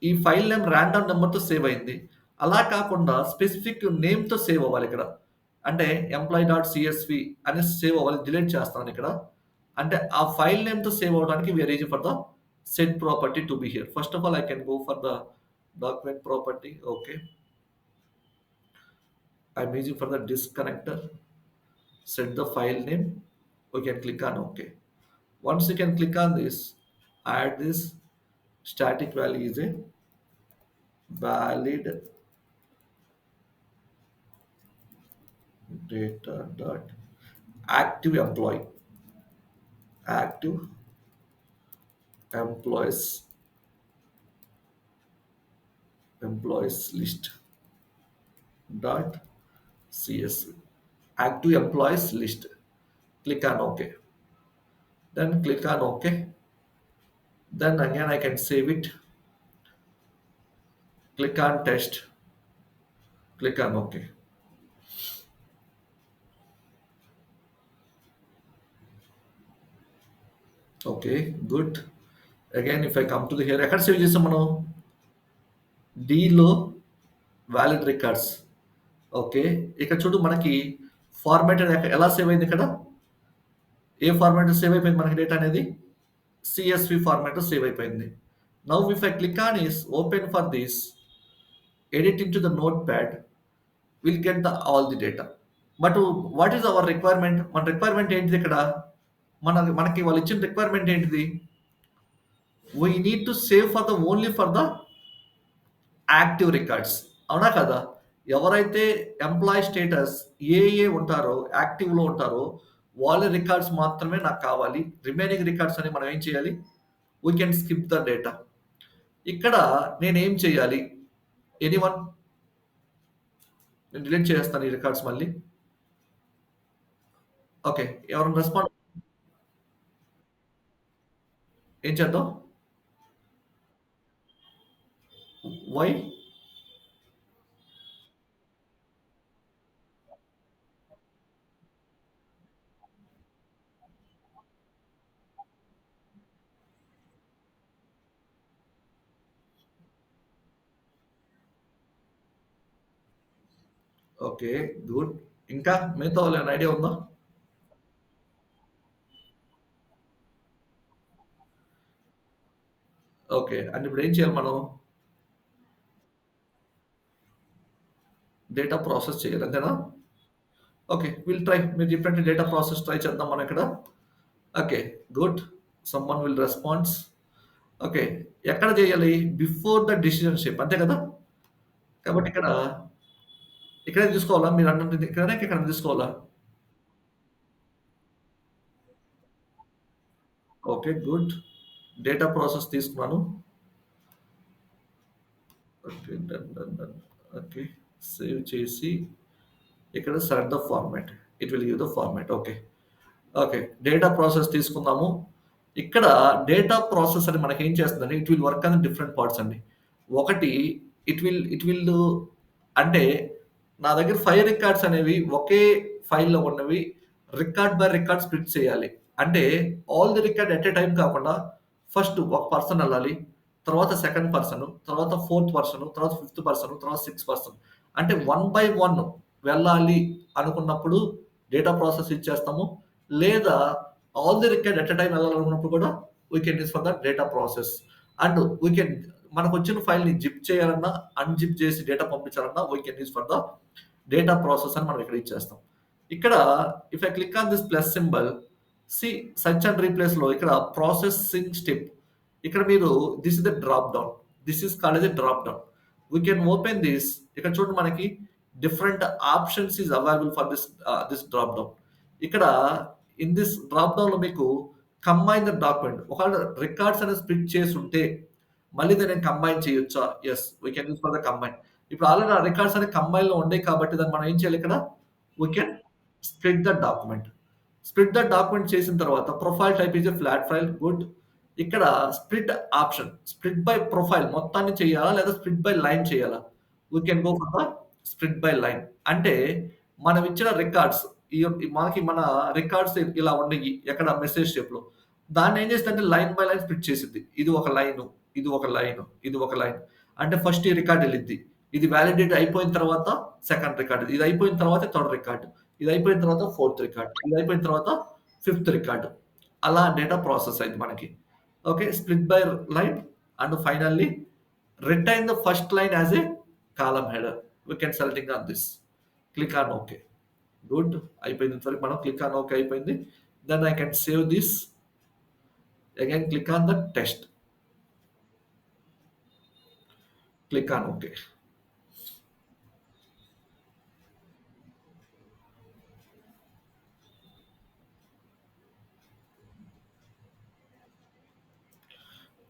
ఈ ఫైల్ నేమ్ రాండమ్ నంబర్‌తో save అయింది. అలా కాకుండా స్పెసిఫిక్ నేమ్‌తో సేవ్ అవ్వాలి ఇక్కడ. అంటే ఎంప్లాయీ డాట్ సీఎస్‌వి అని సేవ్ అవ్వాలి. డిలీట్ చేస్తాను ఇక్కడ. అంటే ఆ ఫైల్ నేమ్‌తో సేవ్ అవ్వడానికి we are using for the set property to be here. First of all I can go for the document property. Okay. I'm using for the disk connector. Set the file name. We can click on OK. Once you can click on this, add this static value is a valid data dot active employee. Active employees list dot CSV. Active employees list. Click on OK. Then click on OK. Then again I can save it. Click on test. Click on OK. Okay, good. Again if I come to the here ఎక్కడ save చేసాం మనం? డీలో valid records. Okay. ఇక్కడ చూడు మనకి formatted ఎలా save అయింది ఇక్కడ? ఏ ఫార్మాట్ సేవ్ అయిపోయింది మనకి డేటా అనేది? CSV ఫార్మాట్ సేవ్ అయిపోయింది. Now if I click on is open for this, edit into the notepad, will get the all the data. But what is our requirement? మన requirement ఏంటిది ఇక్కడ? మనకి వాళ్ళు ఇచ్చిన రిక్వైర్మెంట్ ఏంటిది? We need to save for the only for the active records. అవునా కదా? ఎవరైతే ఎంప్లాయీ స్టేటస్ ఉంటారో, యాక్టివ్‌లో ఉంటారో వాళ్ళ రికార్డ్స్ మాత్రమే నాకు కావాలి. రిమైనింగ్ రికార్డ్స్ అని మనం ఏం చేయాలి? We can skip the data. ఇక్కడ నేనేం చేయాలి? ఎనీవన్? నేను డిలీట్ చేసేస్తాను ఈ రికార్డ్స్ మళ్ళీ. ఓకే. ఎవరైనా రెస్పాండ్ ఏం చేద్దాం? వై? ఓకే. గుడ్. ఇంకా మిగతా వాళ్ళేమైనా ఐడియా ఉందా? ఓకే. అంటే ఇప్పుడు ఏం చేయాలి మనం? డేటా ప్రాసెస్ చేయాలి. అంతేనా? ఓకే. Will try. మీరు చెప్పినట్టు డేటా ప్రాసెస్ ట్రై చేద్దాం మనం ఇక్కడ. Okay. Good. Someone will response. Okay. ఎక్కడ చేయాలి? బిఫోర్ ద డెసిషన్‌షిప్ అంతే కదా? కాబట్టి ఇక్కడే తీసుకోవాలా? మీరు అన్నట్టు ఇక్కడనా? ఇక్కడైనా తీసుకోవాలా? ఓకే. గుడ్. డేటా ప్రాసెస్ తీసుకున్నాను. Okay. Done, done, done. Okay. Save చేసి ఇక్కడ select the format. It will give the format. Okay. Okay. Data process తీసుకుందాము. ఇక్కడ డేటా ప్రాసెస్ అని మనకేం చేస్తుందంటే, it will work on different parts అండి. ఒకటి ఇట్ విల్ అంటే నా దగ్గర 5 రికార్డ్స్ అనేవి ఒకే ఫైల్‌లో ఉన్నవి రికార్డ్ బై రికార్డ్ స్ప్లిట్ చేయాలి. అంటే all the record at a time కాకుండా ఫస్ట్ ఒక పర్సన్ ఎళ్ళాలి. తర్వాత సెకండ్ పర్సన్, తర్వాత ఫోర్త్ పర్సన్, తర్వాత ఫిఫ్త్ పర్సన్, తర్వాత సిక్స్త్ పర్సన్. అంటే వన్ బై వన్ వెళ్ళాలి అనుకున్నప్పుడు డేటా ప్రాసెస్ ఇచ్చేస్తాము. లేదా all the record at a time వెళ్ళాలనుకున్నప్పుడు కూడా we can use for the data process. And we can మనకొచ్చిన ఫైల్‌ని జిప్ చేయాలన్నా, అన్‌జిప్ చేసి డేటా పంపించాలన్నా we can use for the data process అని మనం ఇక్కడ ఇచ్చేస్తాం. ఇక్కడ if I click on this plus symbol, see search and రీప్లేస్‌లో ఇక్కడ ప్రాసెసింగ్ స్టెప్, ఇక్కడ మీరు this is the drop down. This is called as a drop down. We can open this. ఇక్కడ చూడండి మనకి different options is available for this drop down. ఇక్కడ in this drop డౌన్‌లో మీకు కంబైన్ ద డాక్యుమెంట్. ఒకవేళ records అనేది split చేసుంటే, మళ్ళీ దాన్ని కంబైన్ చేయొచ్చా? Yes. We can use for the combine. ఇప్పుడు ఆల్రెడీ ఆ రికార్డ్స్ అన్ని కంబైన్‌లో ఉండేయి కాబట్టి దాన్ని మనం ఏం చేయాలి ఇక్కడ? We can split the document. Split the document చేసిన తర్వాత profile type is a flat file. Good. ఇక్కడ split option. Split by profile మొత్తాన్ని చేయాలా? లేదా స్ప్లిట్ బై లైన్ చేయాలా? We can go for the split by line. అంటే మనం ఇచ్చిన రికార్డ్స్ మనకి మన రికార్డ్స్ ఇలా ఉన్నాయి. ఎక్కడ మెసేజ్ షేప్‌లో. దాన్ని ఏం చేస్తదంటే లైన్ బై లైన్ స్ప్లిట్ చేసిద్ది. ఇది ఒక లైను, ఇది ఒక లైను, ఇది ఒక లైన్. అంటే ఫస్ట్ ఈ రికార్డ్ ఎళ్ళిద్ది. ఇది వాలిడేట్ అయిపోయిన తర్వాత సెకండ్ రికార్డ్. ఇది అయిపోయిన తర్వాత థర్డ్ రికార్డ్. ఇది అయిపోయిన తర్వాత ఫోర్త్ రికార్డ్. ఇది అయిపోయిన తర్వాత ఫిఫ్త్ రికార్డ్. అలా డేటా ప్రాసెస్ అయింది మనకి. Okay. Split by line and finally retain the first line as a column header. We can selecting on this. Click on okay. Good. అయిపోయింది. ఇంతవరకు మనం క్లిక్ ఆన్ ఓకే అయిపోయింది. Then I can save this. Again click on the test. Click on okay.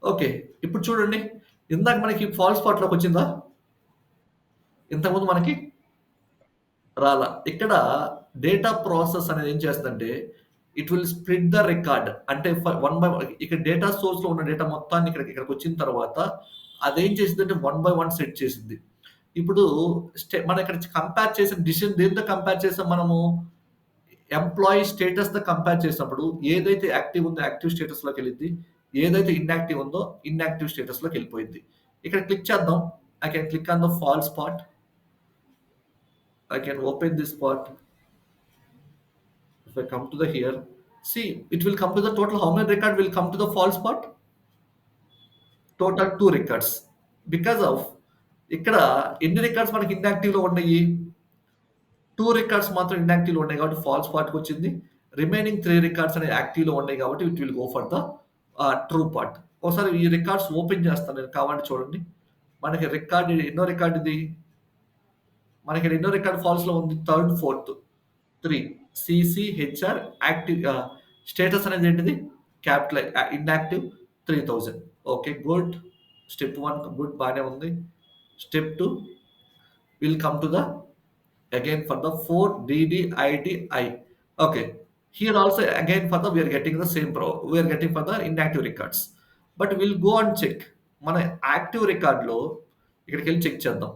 Okay. ఇప్పుడు చూడండి. ఇందాక మనకి falls పాట్‌లోకొచ్చిందా? ఇంతకుముందు మనకి రాలా. ఇక్కడ డేటా ప్రాసెస్ అనేది ఏం చేస్తదంటే, it will split the record. అంటే వన్ బై వన్ ఇక్కడ డేటా సోర్స్‌లో ఉన్న డేటా మొత్తాన్ని ఇక్కడికొచ్చిన తర్వాత అదేం చేసిద్దంటే వన్ బై వన్ సెట్ చేసిద్ది. ఇప్పుడు మనం ఇక్కడ కంపేర్ చేసిన డిసిషన్ దేనితో కంపేర్ చేసాం మనము? ఎంప్లాయీ స్టేటస్‌తో కంపేర్ చేసినప్పుడు ఏదైతే యాక్టివ్ ఉందో యాక్టివ్ స్టేటస్‌లోకెళ్ళిద్ది. ఏదైతే ఇన్‌యాక్టివ్ ఉందో ఇన్‌యాక్టివ్ స్టేటస్‌లోకెళ్ళిపోయిద్ది. ఇక్కడ క్లిక్ చేద్దాం. I can click on the false part. I can open this part. If I come to the here, See, it will come to the total. How many record will come to the false part? Total 2 records. Because of ఇక్కడ ఎన్ని records మనకి ఇన్‌యాక్టివ్‌లో ఉన్నాయి? 2 records మాత్రం ఇన్‌యాక్టివ్‌లో ఉన్నాయి కాబట్టి falls పార్ట్‌కొచ్చింది. Remaining 3 records అనేవి యాక్టివ్‌లో ఉన్నాయి కాబట్టి it will go for the true part. ఒకసారి ఈ రికార్డ్స్ ఓపెన్ చేస్తాను నేను కావాలంటే చూడండి. మనకి రికార్డ్ ఎన్నో రికార్డ్ ఇది? మనకి ఎన్నో రికార్డ్ ఫాల్స్‌లో ఉంది? Third, fourth. 3 సీసీహెచ్ఆర్ యాక్టివ్ స్టేటస్ అనేది ఏంటిది? Capital inactive 3000. Okay. Good. Step 1 good బానే ఉంది. Step 2 will come to the again for the 4 DDIDI. Okay. Here also again for the we are getting the same we are getting for the inactive records. But we'll go and check. మన active రికార్డ్‌లో ఇక్కడికెళ్ళి check చేద్దాం.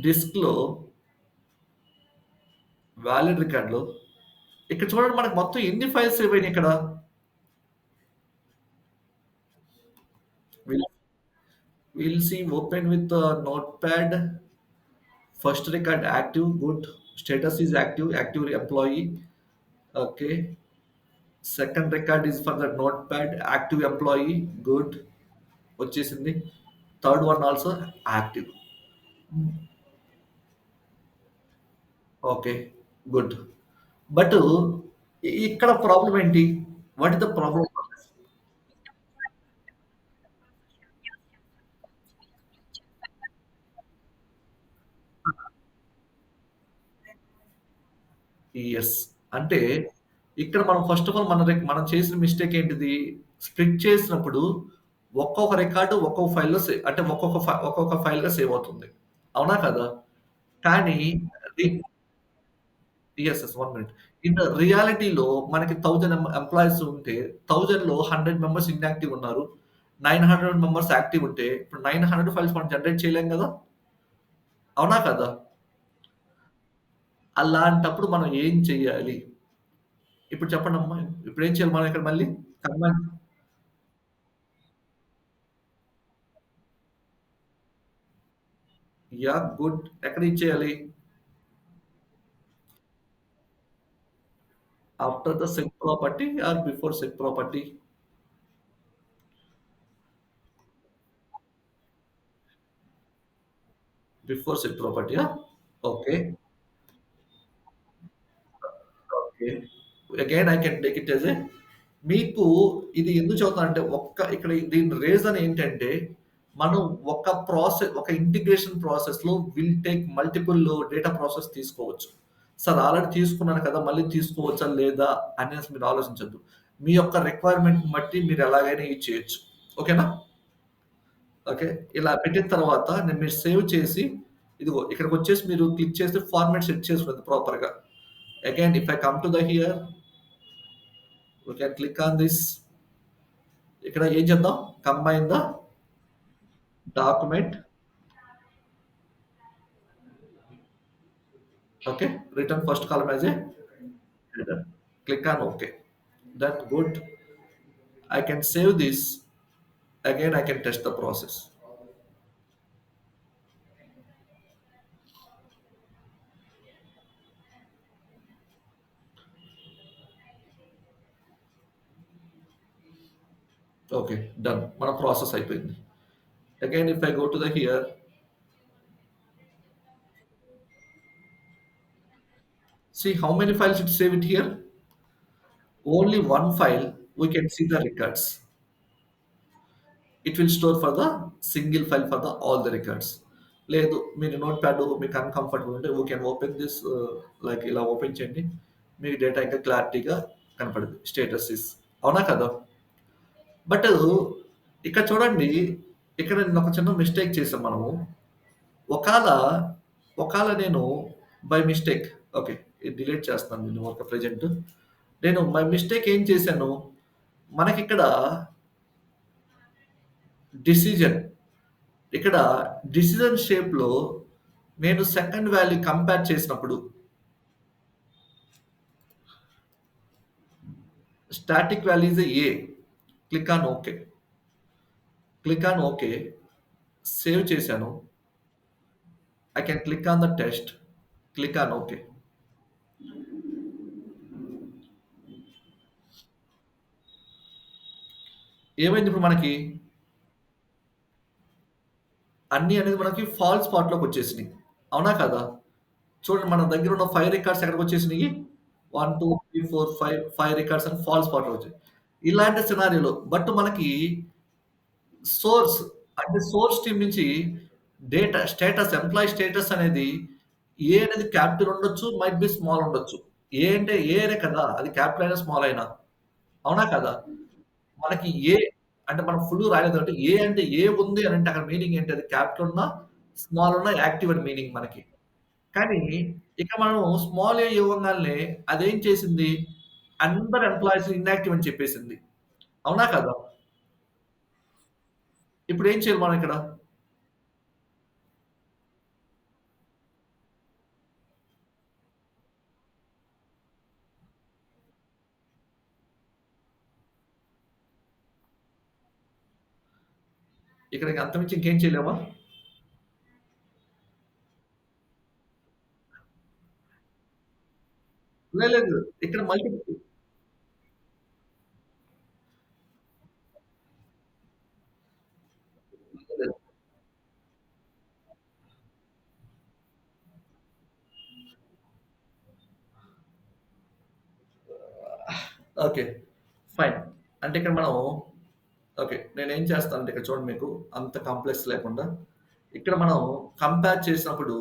డిస్క్‌లో valid రికార్డ్‌లో ఇక్కడ చూడండి మనకు మొత్తం ఎన్ని files save అయినాయి ఇక్కడ? We'll we'll see open with notepad. First record active, good. Status is active, active employee. Okay. Second record is for the notepad, active employee, good. వచ్చేసింది. Third one also active. Okay. Good. But ఇక్కడ problem ఏంటి? What is the problem? Yes. అంటే ఇక్కడ మనం first of all మనం చేసిన mistake ఏంటిది? Split చేసినప్పుడు ఒక్కొక్క రికార్డ్ ఒక్కొక్క ఫైల్‌లో అంటే ఒక్కొక్క ఫైల్‌గా సేవ్ అవుతుంది. అవునా కదా? కానీ రి యెస్. యెస్. 1 మినిట్. ఇన్ రియాలిటీలో మనకి 1000 ఎంప్లాయీస్ ఉంటే 1000లో 100 మెంబర్స్ ఇన్‌యాక్టివ్ ఉన్నారు. 900 మెంబర్స్ యాక్టివ్ ఉంటే ఇప్పుడు 900 ఫైల్స్ మనం జనరేట్ చేయలేం గదా! అవునా కదా? అలాంటప్పుడు మనం ఏం చేయాలి? ఇప్పుడు చెప్పండమ్మా. ఇప్పుడేం చేయాలి మనం ఇక్కడ మళ్ళీ? Combine yeah! గుడ్. ఎక్కడ ఇచ్చేయాలి? After the set property or before set property? Before set ప్రాపర్టీయా? Okay. Okay. Again I can take it as మీకు ఇది ఎందుకు చదువుతానంటే ఇక్కడ దీని రీజన్ ఏంటంటే, మనం ఒక ఇంటిగ్రేషన్ ప్రాసెస్‌లో will take multiple data process తీసుకోవచ్చు. సార్ ఆల్రెడీ తీసుకున్నాను కదా! మళ్ళీ తీసుకోవచ్చా? లేదా? అనేసి మీరు ఆలోచించొద్దు. మీ యొక్క రిక్వైర్మెంట్‌ని బట్టి మీరు ఎలాగైనా ఇది చేయొచ్చు. ఓకేనా? ఓకే. ఇలా పెట్టిన తర్వాత మీరు సేవ్ చేసి ఇదిగో ఇక్కడికొచ్చేసి మీరు క్లిక్ చేస్తే ఫార్మాట్ సెట్ చేసుకుంది ప్రాపర్‌గా. Again if I come to the here we can click on this. ఇక్కడ ఏం చేద్దాం? Combine the document. Okay. Return first column as a header. Click on OK. That good. I can save this. Again, I can test the process. Okay, done. మన process అయిపోయింది. Again, if I go to the here, see how many files it save it here? Only one file. We can see the records. It will store for the single file for the all the records. లేదు మీరు note pad మీకు uncomfortable ఉంటే you can open this like ఇలా open చేయండి. మీకు data ఇంకా క్లారిటీగా కనపడుద్ది. Status is అవునా కదా? బట్ ఇక్కడ చూడండి. ఇక్కడ నేను ఒక చిన్న మిస్టేక్ చేశాం మనము. ఒకాళ, ఒకాళ నేను బై మిస్టేక్ ఓకే. ఇది డిలీట్ చేస్తాను నేను ఒక ప్రెజెంట్. నేను బై మిస్టేక్ ఏం చేశాను, మనకిక్కడ డిసిజన్ ఇక్కడ డిసిజన్ షేప్‌లో నేను సెకండ్ వాల్యూ కంపేర్ చేసినప్పుడు static value is A. Click on okay. Click on okay. Save చేశాను. I can click on the test. Click on okay. ఏమైంది ఇప్పుడు మనకి? అన్నీ అనేది మనకి ఫాల్స్ పార్ట్‌లోకొచ్చేసినియి. అవునా కాదా? చూడండి మన దగ్గరున్న 5 రికార్డ్స్ ఎక్కడికొచ్చేసినియి? 1, 2, 3, 4, 5 రికార్డ్స్ అని ఫాల్స్ పార్ట్‌లో వచ్చాయి. ఇలాంటి సినారియోలో మనకి సోర్స్ అంటే సోర్స్ టీమ్ నుంచి డేటా స్టేటస్ ఎంప్లాయీ స్టేటస్ అనేది ఏ అనేది క్యాపిటల్ ఉండొచ్చు. మైట్ బి స్మాల్ ఉండొచ్చు. ఏ అంటే ఏ అనే కదా! అది క్యాపిటల్ అయినా, స్మాల్ అయినా. అవునా కదా? మనకి ఏ అంటే మనం ఫుల్ రాయలేదు కాబట్టి ఏ అంటే ఏ ఉంది అనంటే అక్కడ మీనింగ్ ఏంటి? అది క్యాపిటల్ ఉన్నా, స్మాల్ ఉన్నా యాక్టివ్ అని మీనింగ్ మనకి. కానీ ఇక మనం స్మాల్ ఏ ఇవ్వంగాల్నే అదేం చేసింది? అందరు ఎంప్లాయీస్ ఇన్‌యాక్టివ్ అని చెప్పేసింది. అవునా కదా? ఇప్పుడేం చేయాలి మనం ఇక్కడ? ఇక్కడ ఇంక అంతకుమించి ఇంకేం చేయలేమా? లేదు. ఇక్కడ మల్టిపుల్ లేదు. ఓకే. ఫైన్. అంటే ఇక్కడ మనం ఓకే. నేనేం చేస్తానంటే ఇక్కడ చూడండి మీకు అంత కాంప్లెక్స్ లేకుండా, ఇక్కడ మనం కంపేర్ చేసినప్పుడు,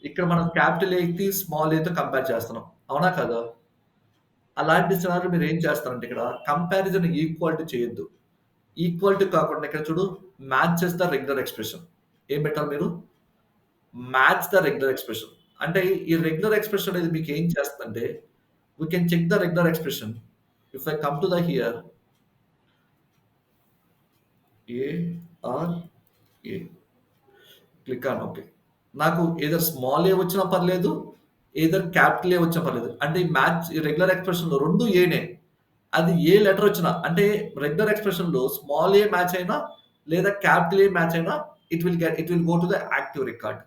ఇక్కడ మనం క్యాపిటల్ ఏకి, స్మాల్ ఏతో కంపేర్ చేస్తున్నాం. అవునా కాదా? అలాంటి సినారియోలో మీరేం చేస్తారంటే ఇక్కడ కంపారిజన్ ఈక్వాలిటీ చేయొద్దు. ఈక్వాలిటీ కాకుండా ఇక్కడ చూడు మ్యాచెస్ ద రెగ్యులర్ ఎక్స్‌ప్రెషన్. ఏం పెట్టాలి మీరు? Match the regular expression. అంటే ఈ రెగ్యులర్ ఎక్స్‌ప్రెషన్ అనేది మీకేం చేస్తదంటే, we can check the regular expression. If I come to the here A click on okay. నాకు ఎయిదర్ స్మాల్ ఏ వచ్చినా పర్లేదు. ఎయిదర్ క్యాపిటల్ ఏ వచ్చినా పర్లేదు. అంటే ఈ మ్యాచ్ ఈ రెగ్యులర్ ఎక్స్‌ప్రెషన్‌లో 2 ఏనే. అది ఏ లెటర్ వచ్చినా అంటే రెగ్యులర్ ఎక్స్‌ప్రెషన్‌లో స్మాల్ ఏ మ్యాచ్ అయినా లేదా క్యాపిటల్ ఏ మ్యాచ్ అయినా it will go to the active record.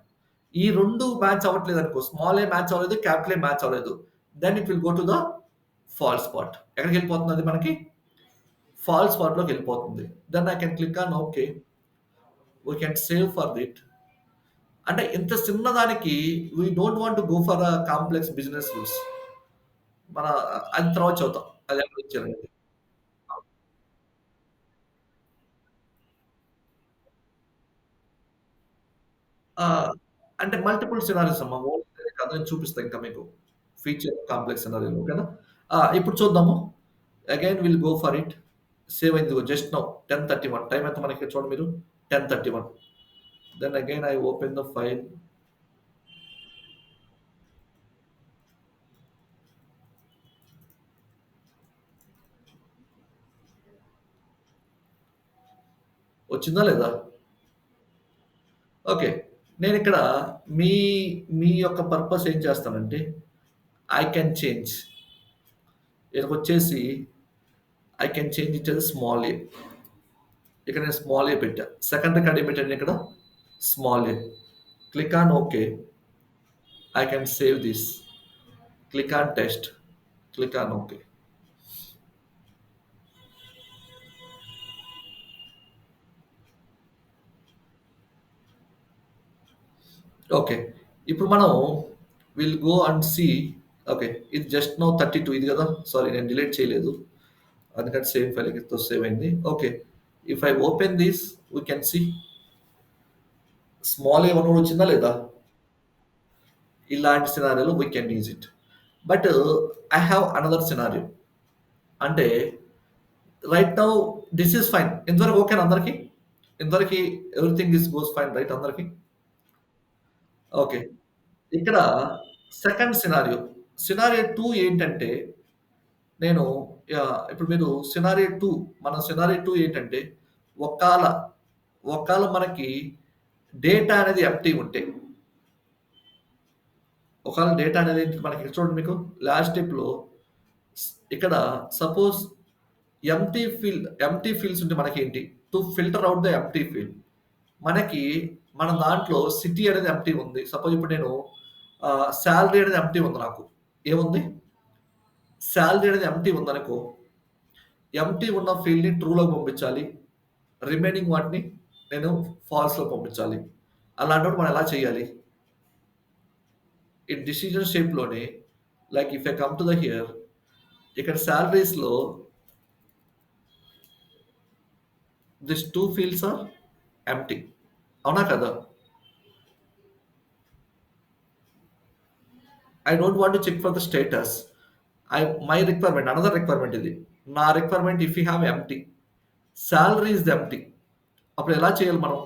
ఈ 2 మ్యాచ్ అవ్వట్లేదనుకో స్మాల్ ఏ మ్యాచ్ అవ్వలేదు. క్యాపిటల్ ఏ మ్యాచ్ అవ్వలేదు. Then it will go to the false part. ఎక్కడికెళ్ళిపోతుంది అది మనకి? ఫాల్స్ పార్ట్‌లోకెళ్ళిపోతుంది. Then I can click on okay. We can save for it. అంటే ఇంత చిన్నదానికి we don't want to go for complex business rules. మన అది తర్వాత చూద్దాం. అది ఎక్కడిచ్చారనేది. ఆ! అంటే మల్టిపుల్ సినారియోస్ అమ్మా. ఓన్లీ కాదు నేను చూపిస్తా ఇంకా మీకు. ఫీచర్ కాంప్లెక్స్ సినారియోలు ఓకేనా? ఇప్పుడు చూద్దాము. Again will go for it. Save అయింది ఇదిగో జస్ట్ నౌ 10:31 టైమ్ ఎంత మనకి చూడండి మీరు 10:31. Then again I open the file. వచ్చిందా లేదా? ఓకే. నేనిక్కడ మీ మీ యొక్క పర్పస్ ఏం చేస్తానంటే ఐ కెన్ చేంజ్. ఇక్కడికొచ్చేసి I can change it as small A. ఇక్కడ నేను స్మాల్ ఏ పెట్టా. సెకండ్ రికార్డ్ ఏం పెట్టాను ఇక్కడ? Small A. Click on okay. I can save this. Click on test. Click on okay. Okay. ఇప్పుడు మనం will go and see okay. ఇది just now 32 ఇది గదా! సారీ నేను డిలీట్ చేయలేదు. అందుకని సేమ్ ఫైల్‌తో సేవ్ అయింది. Okay. If I open this we can see small A one కూడా వచ్చిందా లేదా? ఇలాంటి సినారియోలో we can use it. But I have another scenario. అంటే right now this is fine. ఇంతవరకు ఓకేనా అందరికి? ఇంతవరకి ఎవ్రీథింగ్ గోస్ ఫైన్ రైట్ అందరికి? ఓకే. ఇక్కడ సెకండ్ సినారియో. సినారియో 2 ఏంటంటే నేను ఇప్పుడు మీరు సినారియో 2 మన సినారియో 2 ఏంటంటే ఒకాల, ఒకాల మనకి డేటా అనేది ఎంప్టీ ఉంటే, ఒకాల డేటా అనేది మనకి ఇక్కడ చూడండి మీకు లాస్ట్ స్టెప్‌లో ఇక్కడ సపోజ్ ఎంప్టీ ఫీల్డ్స్ ఉంటే మనకేంటి? To filter out the empty field. మనకి మన దాంట్లో సిటీ అనేది ఎంప్టీ ఉంది. సపోజ్ ఇప్పుడు నేను సాలరీ అనేది ఎంప్టీ ఉంది నాకు. ఏముంది? సాలరీ అనేది ఎంప్టీ ఉందనుకో ఎంప్టీ ఉన్న ఫీల్డ్‌ని ట్రూలోకి పంపించాలి. రిమైనింగ్ వాటిని నేను ఫాల్స్‌లో పంపించాలి. అలాంటప్పుడు మనం ఎలా చేయాలి? ఈ డిసిషన్ షేప్‌లోనే like if I come to the here ఇక్కడ సాలరీస్‌లో థిస్ 2 ఫీల్డ్స్ ఆర్ ఎంప్టీ. అవునా కదా? I don't want to check for the status. I my requirement another requirement ఇది. నా requirement if you have empty. Salary is empty. అప్పుడు ఎలా చేయాలి మనం?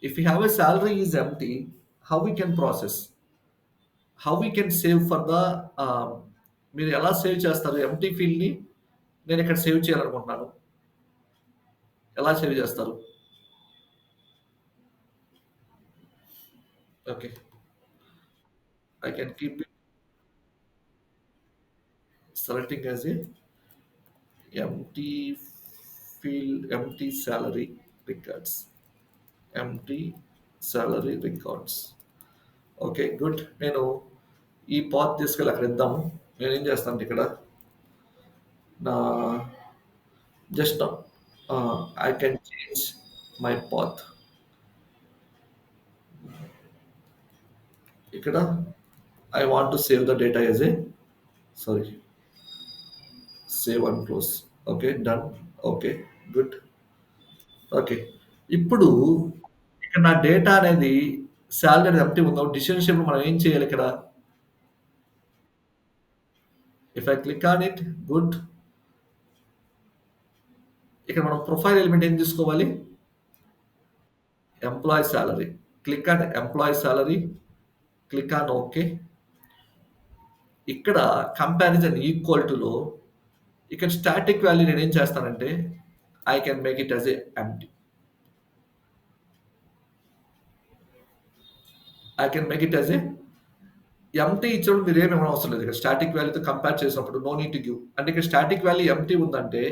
If you have a salary is empty, how we can process? How we can save for the మీరు ఎలా save చేస్తారు? Empty ఫీల్డ్‌ని నేను ఇక్కడ సేవ్ చేయాలనుకుంటున్నాను. ఎలా సేవ్ చేస్తారు? Okay. I can keep it selecting as a empty field, empty salary records. Empty salary records. Okay. Good. నేను ఈ పాత్ తీసుకెళ్ళి అక్కడ ఇద్దాము. నేనేం చేస్తానంటే ఇక్కడ నా just I can change my path. ఇక్కడ I want to save the data as a sorry save and close. Okay done. Okay good. Okay. ఇప్పుడు ఇక్కడ నా డేటా అనేది సాలరీ అనేది ఎంప్టీ ఉందో డిసిషన్ షేప్‌లో మనం ఏం చేయాలి ఇక్కడ? If I click on it good. ఇక్కడ మనం ప్రొఫైల్ ఎలిమెంట్ ఏం తీసుకోవాలి? Employee salary. Click on employee salary. Click on okay. ఇక్కడ కంపారిజన్ ఈక్వల్ టులో ఇక్కడ స్టాటిక్ వాల్యూ నేనేం చేస్తానంటే I can make it as a empty. I can make it as a empty ఇచ్చినప్పుడు మీరేమి ఇవ్వడం అవసరం లేదు. ఇక్కడ స్టాటిక్ వాల్యూతో కంపేర్ చేసినప్పుడు నో నీడ్ టు గివ్. అంటే ఇక్కడ స్టాటిక్ వాల్యూ ఎంప్టీ ఉందంటే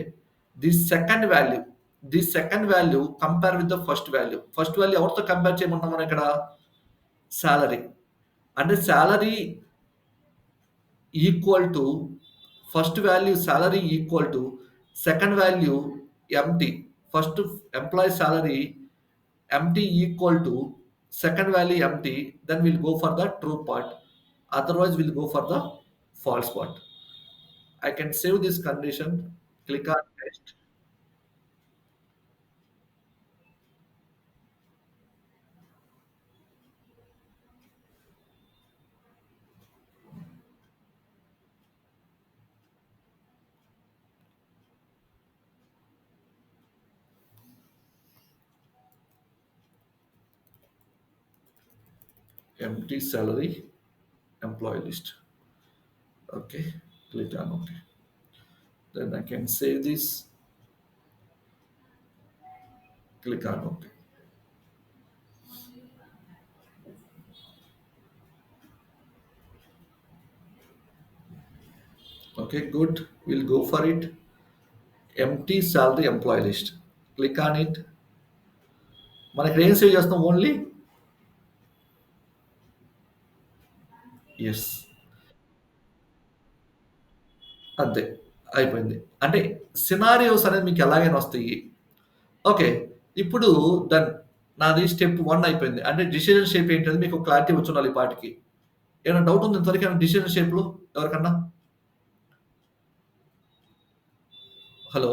this second value compare with the first value. First value ఎవరితో కంపేర్ చేయమంటున్నాం మనం ఇక్కడ? సాలరీ. అంటే salary equal to first value salary equal to second value empty. First employee salary empty equal to second value empty, then we'll go for the true part. Otherwise, we'll go for the false part. I can save this condition. Click on next. Empty salary employee list. Okay. Click on OK. Then I can save this. Click on OK. Okay, good. We'll go for it. Empty salary employee list. Click on it. మనకి ఏం save చేస్తాం? Only S. అంతే. అయిపోయింది. అంటే scenarios అనేది మీకు ఎలాగైనా వస్తాయి. ఓకే. ఇప్పుడు డన్. నాది స్టెప్ 1 అయిపోయింది. అంటే డిసిషన్ షేప్ ఏంటనేది మీకు క్లారిటీ వచ్చుండాలి ఈ పాటికి. ఏమైనా డౌట్ ఉందా ఇంతవరకు ఏమైనా డిసిషన్ షేప్‌లో ఎవరికన్నా? హలో!